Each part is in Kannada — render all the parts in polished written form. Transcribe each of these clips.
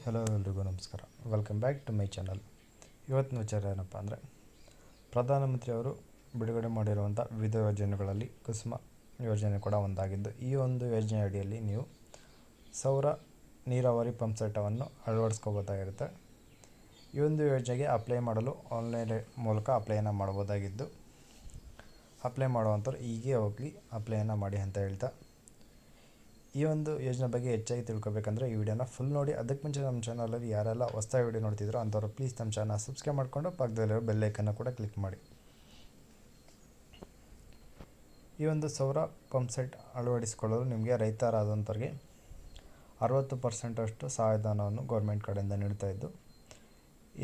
ಹಲೋ ಎಲ್ರಿಗೂ ನಮಸ್ಕಾರ. Welcome back to my channel. ಇವತ್ತಿನ ವಿಚಾರ ಏನಪ್ಪ ಅಂದರೆ, ಪ್ರಧಾನಮಂತ್ರಿಯವರು ಬಿಡುಗಡೆ ಮಾಡಿರುವಂಥ ವಿವಿಧ ಯೋಜನೆಗಳಲ್ಲಿ ಕುಸುಮ ಯೋಜನೆ ಕೂಡ ಒಂದಾಗಿದ್ದು, ಈ ಒಂದು ಯೋಜನೆ ಅಡಿಯಲ್ಲಿ ನೀವು ಸೌರ ನೀರಾವರಿ ಪಂಪ್ ಸೆಟ್ಟವನ್ನು ಅಳವಡಿಸ್ಕೋಬೋದಾಗಿರುತ್ತೆ. ಈ ಒಂದು ಯೋಜನೆಗೆ ಅಪ್ಲೈ ಮಾಡಲು ಆನ್ಲೈನ್ ಮೂಲಕ ಅಪ್ಲೈಯನ್ನು ಮಾಡ್ಬೋದಾಗಿದ್ದು, ಅಪ್ಲೈ ಮಾಡುವಂಥವ್ರು ಹೀಗೆ ಹೋಗಿ ಅಪ್ಲೈಯನ್ನು ಮಾಡಿ ಅಂತ ಹೇಳ್ತಾ, ಈ ಒಂದು ಯೋಜನೆ ಬಗ್ಗೆ ಹೆಚ್ಚಾಗಿ ತಿಳ್ಕೊಬೇಕಂದ್ರೆ ಈ ವಿಡಿಯೋನ ಫುಲ್ ನೋಡಿ. ಅದಕ್ಕೆ ಮುಂಚೆ ನಮ್ಮ ಚಾನಲಲ್ಲಿ ಯಾರೆಲ್ಲ ಹೊಸದಾಗಿ ವಿಡಿಯೋ ನೋಡ್ತಿದ್ರು ಅಂಥವ್ರು ಪ್ಲೀಸ್ ನಮ್ಮ ಚಾನಲ್ ಸಬ್ಸ್ಕ್ರೈಬ್ ಮಾಡಿಕೊಂಡು ಪಕ್ಕದಲ್ಲಿರೋ ಬೆಲ್ ಐಕನ್ನ ಕೂಡ ಕ್ಲಿಕ್ ಮಾಡಿ. ಈ ಒಂದು ಸೌರ ಪಂಪ್ ಸೆಟ್ ಅಳವಡಿಸಿಕೊಳ್ಳಲು ನಿಮಗೆ ರೈತರಾದಂಥವ್ರಿಗೆ 60% ಸಹಾಯಧನವನ್ನು ಗೌರ್ಮೆಂಟ್ ಕಡೆಯಿಂದ ನೀಡ್ತಾ ಇದ್ದು,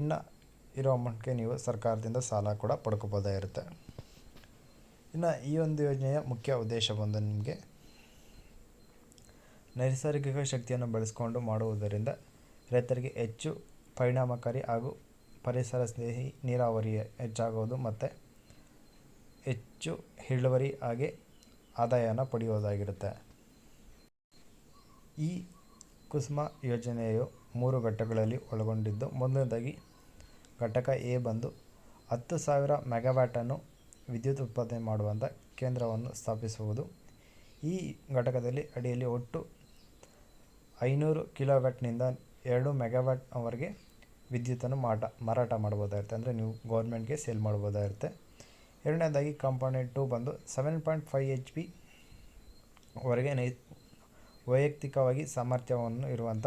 ಇನ್ನು ಇರೋ ಅಮೌಂಟ್ಗೆ ನೀವು ಸರ್ಕಾರದಿಂದ ಸಾಲ ಕೂಡ ಪಡ್ಕೋಬೋದಾಗಿರುತ್ತೆ. ಇನ್ನು ಈ ಒಂದು ಯೋಜನೆಯ ಮುಖ್ಯ ಉದ್ದೇಶ ಬಂದು ನಿಮಗೆ ನೈಸರ್ಗಿಕ ಶಕ್ತಿಯನ್ನು ಬಳಸಿಕೊಂಡು ಮಾಡುವುದರಿಂದ ರೈತರಿಗೆ ಹೆಚ್ಚು ಪರಿಣಾಮಕಾರಿ ಹಾಗೂ ಪರಿಸರ ಸ್ನೇಹಿ ನೀರಾವರಿ ಹೆಚ್ಚಾಗುವುದು ಮತ್ತು ಹೆಚ್ಚು ಇಳುವರಿ ಹಾಗೆ ಆದಾಯವನ್ನು ಪಡೆಯುವುದಾಗಿರುತ್ತೆ. ಈ ಕುಸುಮ ಯೋಜನೆಯು 3 ಘಟ್ಟಗಳಲ್ಲಿ ಒಳಗೊಂಡಿದ್ದು, ಮೊದಲನೇದಾಗಿ ಘಟಕ ಎ ಬಂದು 10,000 ಮೆಗಾವ್ಯಾಟನ್ನು ವಿದ್ಯುತ್ ಉತ್ಪಾದನೆ ಮಾಡುವಂಥ ಕೇಂದ್ರವನ್ನು ಸ್ಥಾಪಿಸುವುದು. ಈ ಘಟಕದಲ್ಲಿ ಅಡಿಯಲ್ಲಿ ಒಟ್ಟು 500 ಕಿಲೋವ್ಯಾಟ್ನಿಂದ 2 ಮೆಗಾವ್ಯಾಟ್ವರೆಗೆ ವಿದ್ಯುತ್ತನ್ನು ಮಾರಾಟ ಮಾಡ್ಬೋದಾಗಿರುತ್ತೆ, ಅಂದರೆ ನೀವು ಗೌರ್ಮೆಂಟ್ಗೆ ಸೇಲ್ ಮಾಡ್ಬೋದಾಗಿರುತ್ತೆ. ಎರಡನೇದಾಗಿ ಕಾಂಪೋನೆಂಟ್ 2 ಬಂದು 7.5 HP ವರೆಗೆ ವೈಯಕ್ತಿಕವಾಗಿ ಸಾಮರ್ಥ್ಯವನ್ನು ಇರುವಂಥ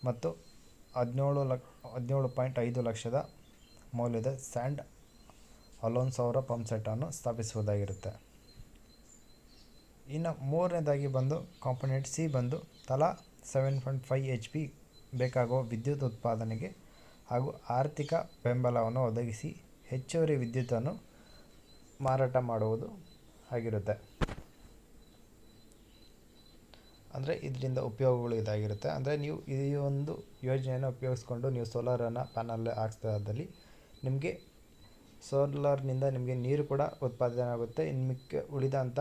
ಮತ್ತು 17.5 ಲಕ್ಷದ ಮೌಲ್ಯದ ಸ್ಟ್ಯಾಂಡ್ ಅಲೋನ್ ಸೌರ ಪಂಪ್ ಸೆಟ್ಟನ್ನು ಸ್ಥಾಪಿಸುವುದಾಗಿರುತ್ತೆ. ಇನ್ನು ಮೂರನೇದಾಗಿ ಬಂದು ಕಾಂಪೋನೆಂಟ್ ಸಿ ಬಂದು ತಲಾ 7.5 HP ಬೇಕಾಗುವ ವಿದ್ಯುತ್ ಉತ್ಪಾದನೆಗೆ ಹಾಗೂ ಆರ್ಥಿಕ ಬೆಂಬಲವನ್ನು ಒದಗಿಸಿ ಹೆಚ್ಚುವರಿ ವಿದ್ಯುತ್ತನ್ನು ಮಾರಾಟ ಮಾಡುವುದು ಆಗಿರುತ್ತೆ. ಅಂದರೆ ಇದರಿಂದ ಉಪಯೋಗಗಳು ಇದಾಗಿರುತ್ತೆ. ಅಂದರೆ ನೀವು ಈ ಒಂದು ಯೋಜನೆಯನ್ನು ಉಪಯೋಗಿಸ್ಕೊಂಡು ನೀವು ಸೋಲಾರನ್ನು ಪ್ಯಾನಲ್ ಹಾಕ್ಸ್ದಾದಲ್ಲಿ ನಿಮಗೆ ಸೋಲಾರ್ನಿಂದ ನಿಮಗೆ ನೀರು ಕೂಡ ಉತ್ಪಾದನೆ ಆಗುತ್ತೆ. ಇನ್ನು ಮಿಕ್ಕ ಉಳಿದಂಥ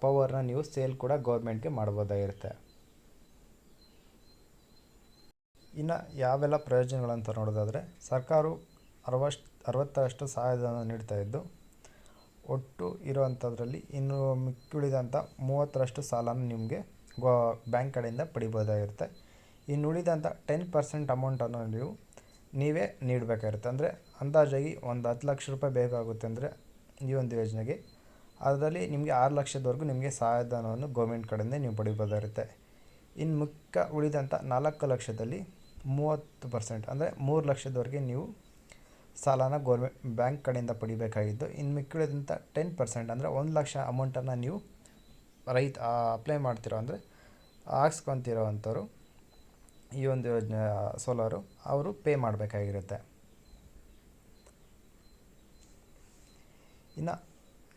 ಪವರ್ನ ನೀವು ಸೇಲ್ ಕೂಡ ಗೌರ್ಮೆಂಟ್ಗೆ ಮಾಡ್ಬೋದಾಗಿರುತ್ತೆ. ಇನ್ನು ಯಾವೆಲ್ಲ ಪ್ರಯೋಜನಗಳಂತ ನೋಡೋದಾದರೆ, ಸರ್ಕಾರವು 60% ಸಹಾಯಧನ ನೀಡ್ತಾ ಇದ್ದು, ಒಟ್ಟು ಇರುವಂಥದ್ರಲ್ಲಿ ಇನ್ನು ಮಿಕ್ಕುಳಿದಂಥ 30% ಸಾಲನ ನಿಮಗೆ ಬ್ಯಾಂಕ್ ಕಡೆಯಿಂದ ಪಡಿಬೋದಾಗಿರುತ್ತೆ. ಇನ್ನು ಉಳಿದಂಥ 10% ಅಮೌಂಟನ್ನು ನೀವೇ ನೀಡಬೇಕಾಗಿರುತ್ತೆ. ಅಂದರೆ ಅಂದಾಜಾಗಿ ಒಂದು 10 ಲಕ್ಷ ರೂಪಾಯಿ ಬೇಕಾಗುತ್ತೆ ಅಂದರೆ ಈ ಒಂದು ಯೋಜನೆಗೆ, ಅದರಲ್ಲಿ ನಿಮಗೆ 6 ಲಕ್ಷದವರೆಗೂ ನಿಮಗೆ ಸಹಾಯಧನವನ್ನು ಗೌರ್ಮೆಂಟ್ ಕಡೆಯಿಂದ ನೀವು ಪಡಿಬೋದಾಗಿರುತ್ತೆ. ಇನ್ನು ಮಿಕ್ಕ ಉಳಿದಂಥ 4 ಲಕ್ಷದಲ್ಲಿ 30% ಅಂದರೆ 3 ಲಕ್ಷದವರೆಗೆ ನೀವು ಸಾಲನ ಬ್ಯಾಂಕ್ ಕಡೆಯಿಂದ ಪಡಿಬೇಕಾಗಿದ್ದು, ಇನ್ನು ಮಿಕ್ಕಿಳಿದಂಥ 10% ಅಂದರೆ 1 ಲಕ್ಷ ಅಮೌಂಟನ್ನು ನೀವು ಅಪ್ಲೈ ಮಾಡ್ತಿರೋ ಅಂದರೆ ಹಾಕ್ಸ್ಕೊತಿರೋ ಅಂಥವ್ರು ಈ ಒಂದು ಯೋಜನೆ ಸೋಲಾರು ಅವರು ಪೇ ಮಾಡಬೇಕಾಗಿರುತ್ತೆ. ಇನ್ನು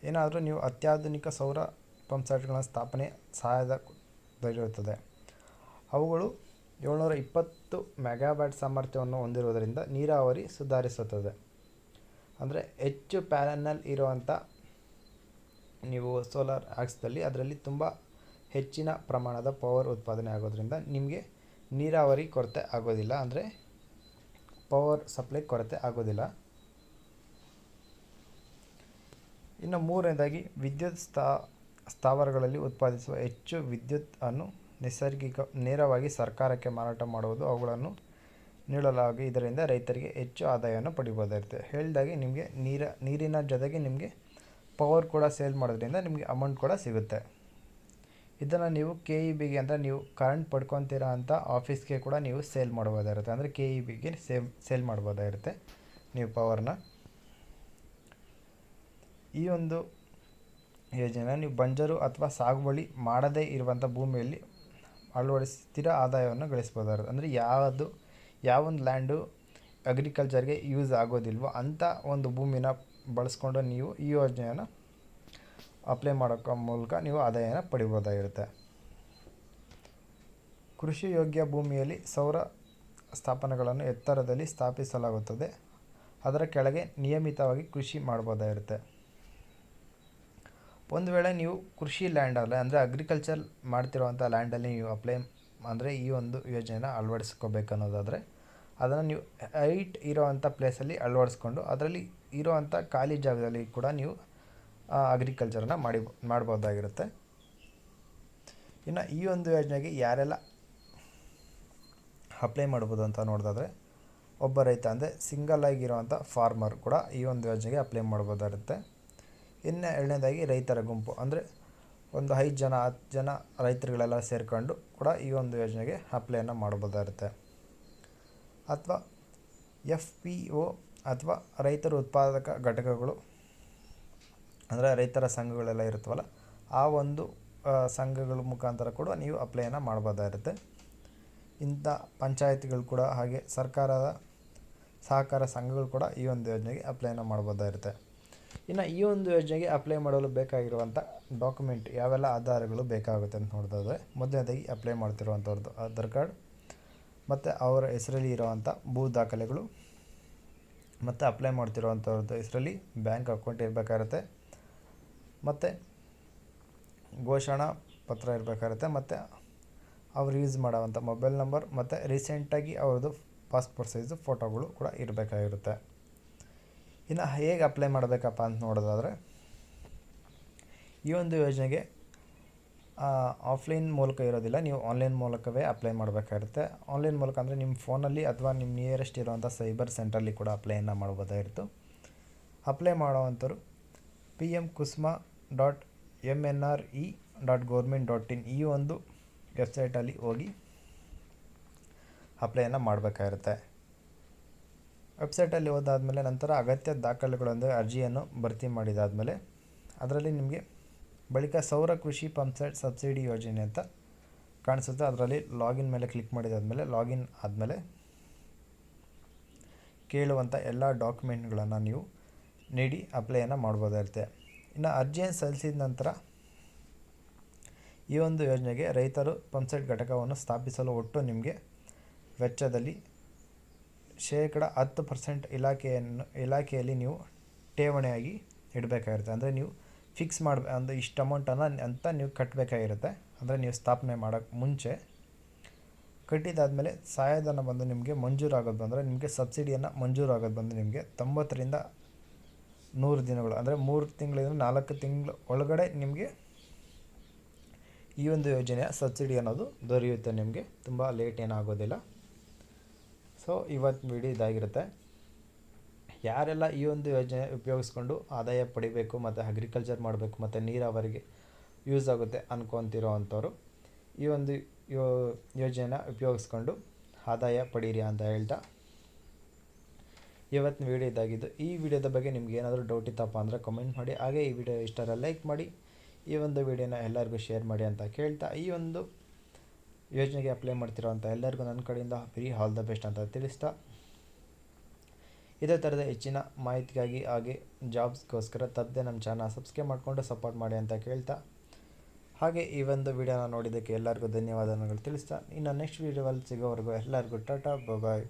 ಏನಾದರೂ ನೀವು ಅತ್ಯಾಧುನಿಕ ಸೌರ ಪಂಪ್ ಸೆಟ್ಗಳ ಸ್ಥಾಪನೆ ಸಹಾಯದಲ್ಲಿರುತ್ತದೆ. ಅವುಗಳು 720 ಮೆಗಾವ್ಯಾಟ್ ಸಾಮರ್ಥ್ಯವನ್ನು ಹೊಂದಿರುವುದರಿಂದ ನೀರಾವರಿ ಸುಧಾರಿಸುತ್ತದೆ. ಅಂದರೆ ಹೆಚ್ಚು ಪ್ಯಾನಲ್ ಇರುವಂಥ ನೀವು ಸೋಲಾರ್ ಹಾಕ್ಸ್ದಲ್ಲಿ ಅದರಲ್ಲಿ ತುಂಬ ಹೆಚ್ಚಿನ ಪ್ರಮಾಣದ ಪವರ್ ಉತ್ಪಾದನೆ ಆಗೋದ್ರಿಂದ ನಿಮಗೆ ನೀರಾವರಿ ಕೊರತೆ ಆಗೋದಿಲ್ಲ, ಅಂದರೆ ಪವರ್ ಸಪ್ಲೈ ಕೊರತೆ ಆಗೋದಿಲ್ಲ. ಇನ್ನು ಮೂರನೇದಾಗಿ ವಿದ್ಯುತ್ ಸ್ಥಾವರಗಳಲ್ಲಿ ಉತ್ಪಾದಿಸುವ ಹೆಚ್ಚು ವಿದ್ಯುತ್ ಅನ್ನು ನೇರವಾಗಿ ಸರ್ಕಾರಕ್ಕೆ ಮಾರಾಟ ಮಾಡುವುದು, ಅವುಗಳನ್ನು ನೀಡಲಾಗಿ ಇದರಿಂದ ರೈತರಿಗೆ ಹೆಚ್ಚು ಆದಾಯವನ್ನು ಪಡಿಬೋದಾಗಿರುತ್ತೆ. ಹೇಳಿದಾಗೆ ನಿಮಗೆ ನೀರಿನ ಜೊತೆಗೆ ನಿಮಗೆ ಪವರ್ ಕೂಡ ಸೇಲ್ ಮಾಡೋದ್ರಿಂದ ನಿಮಗೆ ಅಮೌಂಟ್ ಕೂಡ ಸಿಗುತ್ತೆ. ಇದನ್ನು ನೀವು KEBಗೆ ಅಂದರೆ ನೀವು ಕರೆಂಟ್ ಪಡ್ಕೊತೀರ ಅಂತ ಆಫೀಸ್ಗೆ ಕೂಡ ನೀವು ಸೇಲ್ ಮಾಡ್ಬೋದಾಗಿರುತ್ತೆ. ಅಂದರೆ KEBಗೆ ಸೇಲ್ ಮಾಡ್ಬೋದಾಗಿರುತ್ತೆ ನೀವು ಪವರ್ನ. ಈ ಒಂದು ಯೋಜನೆ ನೀವು ಬಂಜರು ಅಥವಾ ಸಾಗುವಳಿ ಮಾಡದೇ ಇರುವಂಥ ಭೂಮಿಯಲ್ಲಿ ಅಳವಡಿಸಿ ಸ್ಥಿರ ಆದಾಯವನ್ನು ಗಳಿಸ್ಬೋದಾಗಿರುತ್ತೆ. ಅಂದರೆ ಯಾವೊಂದು ಲ್ಯಾಂಡು ಅಗ್ರಿಕಲ್ಚರ್ಗೆ ಯೂಸ್ ಆಗೋದಿಲ್ವೋ ಅಂಥ ಒಂದು ಭೂಮಿನ ಬಳಸ್ಕೊಂಡು ನೀವು ಈ ಯೋಜನೆಯನ್ನು ಅಪ್ಲೈ ಮಾಡೋಕ್ಕೆ ಮೂಲಕ ನೀವು ಆದಾಯನ ಪಡಿಬೋದಾಗಿರುತ್ತೆ. ಕೃಷಿ ಯೋಗ್ಯ ಭೂಮಿಯಲ್ಲಿ ಸೌರ ಸ್ಥಾಪನೆಗಳನ್ನು ಎತ್ತರದಲ್ಲಿ ಸ್ಥಾಪಿಸಲಾಗುತ್ತದೆ. ಅದರ ಕೆಳಗೆ ನಿಯಮಿತವಾಗಿ ಕೃಷಿ ಮಾಡ್ಬೋದಾಗಿರುತ್ತೆ. ಒಂದು ವೇಳೆ ನೀವು ಕೃಷಿ ಲ್ಯಾಂಡಲ್ಲಿ ಅಂದರೆ ಅಗ್ರಿಕಲ್ಚರ್ ಮಾಡ್ತಿರೋವಂಥ ಲ್ಯಾಂಡಲ್ಲಿ ನೀವು ಅಪ್ಲೈ ಅಂದರೆ ಈ ಒಂದು ಯೋಜನೆನ ಅಳವಡಿಸ್ಕೋಬೇಕನ್ನೋದಾದರೆ ಅದನ್ನು ನೀವು ಹೈಟ್ ಇರೋವಂಥ ಪ್ಲೇಸಲ್ಲಿ ಅಳವಡಿಸ್ಕೊಂಡು ಅದರಲ್ಲಿ ಇರೋವಂಥ ಖಾಲಿ ಜಾಗದಲ್ಲಿ ಕೂಡ ನೀವು ಅಗ್ರಿಕಲ್ಚರನ್ನು ಮಾಡ್ಬೋದಾಗಿರುತ್ತೆ. ಇನ್ನು ಈ ಒಂದು ಯೋಜನೆಗೆ ಯಾರೆಲ್ಲ ಅಪ್ಲೈ ಮಾಡ್ಬೋದು ಅಂತ ನೋಡೋದಾದರೆ ಒಬ್ಬ ರೈತ ಅಂದರೆ ಸಿಂಗಲ್ ಆಗಿರೋವಂಥ ಫಾರ್ಮರ್ ಕೂಡ ಈ ಒಂದು ಯೋಜನೆಗೆ ಅಪ್ಲೈ ಮಾಡ್ಬೋದಾಗಿರುತ್ತೆ. ಇನ್ನು ಎರಡನೇದಾಗಿ ರೈತರ ಗುಂಪು ಅಂದರೆ ಒಂದು 5 ಜನ 10 ಜನ ರೈತರುಗಳೆಲ್ಲ ಸೇರಿಕೊಂಡು ಕೂಡ ಈ ಒಂದು ಯೋಜನೆಗೆ ಅಪ್ಲೈಯನ್ನು ಮಾಡ್ಬೋದಾಗಿರುತ್ತೆ. ಅಥವಾ FPO ಅಥವಾ ರೈತರ ಉತ್ಪಾದಕ ಘಟಕಗಳು ಅಂದರೆ ರೈತರ ಸಂಘಗಳೆಲ್ಲ ಇರುತ್ತವಲ್ಲ, ಆ ಒಂದು ಸಂಘಗಳ ಮುಖಾಂತರ ಕೂಡ ನೀವು ಅಪ್ಲೈಯನ್ನು ಮಾಡ್ಬೋದಾಗಿರುತ್ತೆ. ಇಂಥ ಪಂಚಾಯತ್ಗಳು ಕೂಡ ಹಾಗೆ ಸರ್ಕಾರದ ಸಹಕಾರ ಸಂಘಗಳು ಕೂಡ ಈ ಒಂದು ಯೋಜನೆಗೆ ಅಪ್ಲೈಯನ್ನು ಮಾಡ್ಬೋದಾಗಿರುತ್ತೆ. ಇನ್ನು ಈ ಒಂದು ಯೋಜನೆಗೆ ಅಪ್ಲೈ ಮಾಡಲು ಬೇಕಾಗಿರುವಂಥ ಡಾಕ್ಯುಮೆಂಟ್ ಯಾವೆಲ್ಲ ಆಧಾರಗಳು ಬೇಕಾಗುತ್ತೆ ಅಂತ ನೋಡಿದ್ರೆ ಮೊದಲನೇದಾಗಿ ಅಪ್ಲೈ ಮಾಡ್ತಿರುವಂಥವ್ರದ್ದು ಆಧಾರ್ ಕಾರ್ಡ್ ಮತ್ತು ಅವರ ಹೆಸರಲ್ಲಿ ಇರುವಂಥ ಭೂ ದಾಖಲೆಗಳು ಮತ್ತು ಅಪ್ಲೈ ಮಾಡ್ತಿರುವಂಥವ್ರದ್ದು ಹೆಸರಲ್ಲಿ ಬ್ಯಾಂಕ್ ಅಕೌಂಟ್ ಇರಬೇಕಾಗುತ್ತೆ ಮತ್ತು ಘೋಷಣಾ ಪತ್ರ ಇರಬೇಕಾಗುತ್ತೆ ಮತ್ತು ಅವ್ರು ಯೂಸ್ ಮಾಡೋವಂಥ ಮೊಬೈಲ್ ನಂಬರ್ ಮತ್ತು ರೀಸೆಂಟಾಗಿ ಅವ್ರದ್ದು ಪಾಸ್ಪೋರ್ಟ್ ಸೈಜು ಫೋಟೋಗಳು ಕೂಡ ಇರಬೇಕಾಗಿರುತ್ತೆ. ಇನ್ನು ಹೇಗೆ ಅಪ್ಲೈ ಮಾಡಬೇಕಪ್ಪ ಅಂತ ನೋಡೋದಾದರೆ ಈ ಒಂದು ಯೋಜನೆಗೆ ಆಫ್ಲೈನ್ ಮೂಲಕ ಇರೋದಿಲ್ಲ, ನೀವು ಆನ್ಲೈನ್ ಮೂಲಕವೇ ಅಪ್ಲೈ ಮಾಡಬೇಕಾಗಿರುತ್ತೆ. ಆನ್ಲೈನ್ ಮೂಲಕ ಅಂದರೆ ನಿಮ್ಮ ಫೋನಲ್ಲಿ ಅಥವಾ ನಿಮ್ಮ ನಿಯರೆಸ್ಟ್ ಇರುವಂಥ ಸೈಬರ್ ಸೆಂಟ್ರಲ್ಲಿ ಕೂಡ ಅಪ್ಲೈಯನ್ನು ಮಾಡ್ಬೋದಾಗಿತ್ತು. ಅಪ್ಲೈ ಮಾಡೋವಂಥವ್ರು pmkusma.mnre.government.in ಈ ಒಂದು ವೆಬ್ಸೈಟಲ್ಲಿ ಹೋಗಿ ಅಪ್ಲೈಯನ್ನು ಮಾಡಬೇಕಾಗಿರುತ್ತೆ. ವೆಬ್ಸೈಟಲ್ಲಿ ಹೋದಾದಮೇಲೆ ನಂತರ ಅಗತ್ಯ ದಾಖಲೆಗಳೊಂದಿಗೆ ಅರ್ಜಿಯನ್ನು ಭರ್ತಿ ಮಾಡಿದಾದಮೇಲೆ ಅದರಲ್ಲಿ ನಿಮಗೆ ಬಳಿಕ ಸೌರ ಕೃಷಿ ಪಂಪ್ಸೆಟ್ ಸಬ್ಸಿಡಿ ಯೋಜನೆ ಅಂತ ಕಾಣಿಸುತ್ತೆ. ಅದರಲ್ಲಿ ಲಾಗಿನ್ ಮೇಲೆ ಕ್ಲಿಕ್ ಮಾಡಿದಾದಮೇಲೆ ಲಾಗಿನ್ ಆದಮೇಲೆ ಕೇಳುವಂಥ ಎಲ್ಲ ಡಾಕ್ಯುಮೆಂಟ್ಗಳನ್ನು ನೀವು ನೀಡಿ ಅಪ್ಲೈಯನ್ನು ಮಾಡ್ಬೋದಾಗಿರುತ್ತೆ. ಇನ್ನು ಅರ್ಜಿಯನ್ನು ಸಲ್ಲಿಸಿದ ನಂತರ ಈ ಒಂದು ಯೋಜನೆಗೆ ರೈತರು ಪಂಪ್ಸೆಟ್ ಘಟಕವನ್ನು ಸ್ಥಾಪಿಸಲು ಒಟ್ಟು ನಿಮಗೆ ವೆಚ್ಚದಲ್ಲಿ 10% ಇಲಾಖೆಯಲ್ಲಿ ನೀವು ಠೇವಣಿಯಾಗಿ ಇಡಬೇಕಾಗಿರುತ್ತೆ. ಅಂದರೆ ನೀವು ಫಿಕ್ಸ್ ಅಂದರೆ ಇಷ್ಟು ಅಮೌಂಟನ್ನು ಅಂತ ನೀವು ಕಟ್ಟಬೇಕಾಗಿರುತ್ತೆ. ಅಂದರೆ ನೀವು ಸ್ಥಾಪನೆ ಮಾಡೋಕ್ಕೆ ಮುಂಚೆ ಕಟ್ಟಿದಾದಮೇಲೆ ಸಹಾಯಧನ ಬಂದು ನಿಮಗೆ ಮಂಜೂರಾಗೋದು ಬಂದರೆ ನಿಮಗೆ ಸಬ್ಸಿಡಿಯನ್ನು ಮಂಜೂರಾಗೋದು ಬಂದು ನಿಮಗೆ 90ರಿಂದ 100 ದಿನಗಳು ಅಂದರೆ 3 ತಿಂಗಳಿಂದ 4 ತಿಂಗಳು ಒಳಗಡೆ ನಿಮಗೆ ಈ ಒಂದು ಯೋಜನೆಯ ಸಬ್ಸಿಡಿ ಅನ್ನೋದು ದೊರೆಯುತ್ತೆ. ನಿಮಗೆ ತುಂಬ ಲೇಟ್ ಏನಾಗೋದಿಲ್ಲ. ಸೊ ಇವತ್ತು ವಿಡಿಯೋ ಇದಾಗಿರುತ್ತೆ. ಯಾರೆಲ್ಲ ಈ ಒಂದು ಯೋಜನೆ ಉಪಯೋಗಿಸ್ಕೊಂಡು ಆದಾಯ ಪಡಿಬೇಕು ಮತ್ತು ಅಗ್ರಿಕಲ್ಚರ್ ಮಾಡಬೇಕು ಮತ್ತು ನೀರಾವರಿಗೆ ಯೂಸ್ ಆಗುತ್ತೆ ಅನ್ಕೊತಿರೋ ಅಂಥವ್ರು ಈ ಒಂದು ಯೋಜನೆನ ಉಪಯೋಗಿಸ್ಕೊಂಡು ಆದಾಯ ಪಡೀರಿ ಅಂತ ಹೇಳ್ತಾ ಇವತ್ತಿನ ವಿಡಿಯೋ ಇದಾಗಿದ್ದು. ಈ ವಿಡಿಯೋದ ಬಗ್ಗೆ ನಿಮ್ಗೆ ಏನಾದರೂ ಡೌಟ್ ಇತ್ತಪ್ಪ ಅಂದರೆ ಕಮೆಂಟ್ ಮಾಡಿ. ಹಾಗೆ ಈ ವಿಡಿಯೋ ಇಷ್ಟರ ಲೈಕ್ ಮಾಡಿ, ಈ ಒಂದು ವಿಡಿಯೋನ ಎಲ್ಲರಿಗೂ ಶೇರ್ ಮಾಡಿ ಅಂತ ಕೇಳ್ತಾ ಈ ಒಂದು ಯೋಜನೆಗೆ ಅಪ್ಲೈ ಮಾಡ್ತಿರೋಂಥ ಎಲ್ಲರಿಗೂ ನನ್ನ ಕಡೆಯಿಂದ ವೆರಿ ಆಲ್ ದ ಬೆಸ್ಟ್ ಅಂತ ತಿಳಿಸ್ತಾ ಇದೇ ಥರದ ಹೆಚ್ಚಿನ ಮಾಹಿತಿಗಾಗಿ ಹಾಗೆ ಜಾಬ್ಸ್ಗೋಸ್ಕರ ತಪ್ಪದೆ ನಮ್ಮ ಚಾನಲ್ ಸಬ್ಸ್ಕ್ರೈಬ್ ಮಾಡಿಕೊಂಡು ಸಪೋರ್ಟ್ ಮಾಡಿ ಅಂತ ಕೇಳ್ತಾ ಹಾಗೆ ಈ ಒಂದು ವಿಡಿಯೋನ ನೋಡಿದ್ದಕ್ಕೆ ಎಲ್ಲರಿಗೂ ಧನ್ಯವಾದಗಳು ತಿಳಿಸ್ತಾ ಇನ್ನು ನೆಕ್ಸ್ಟ್ ವಿಡಿಯೋದಲ್ಲಿ ಸಿಗೋವರೆಗೂ ಎಲ್ಲರಿಗೂ ಟಾಟಾ ಬಾಯ್.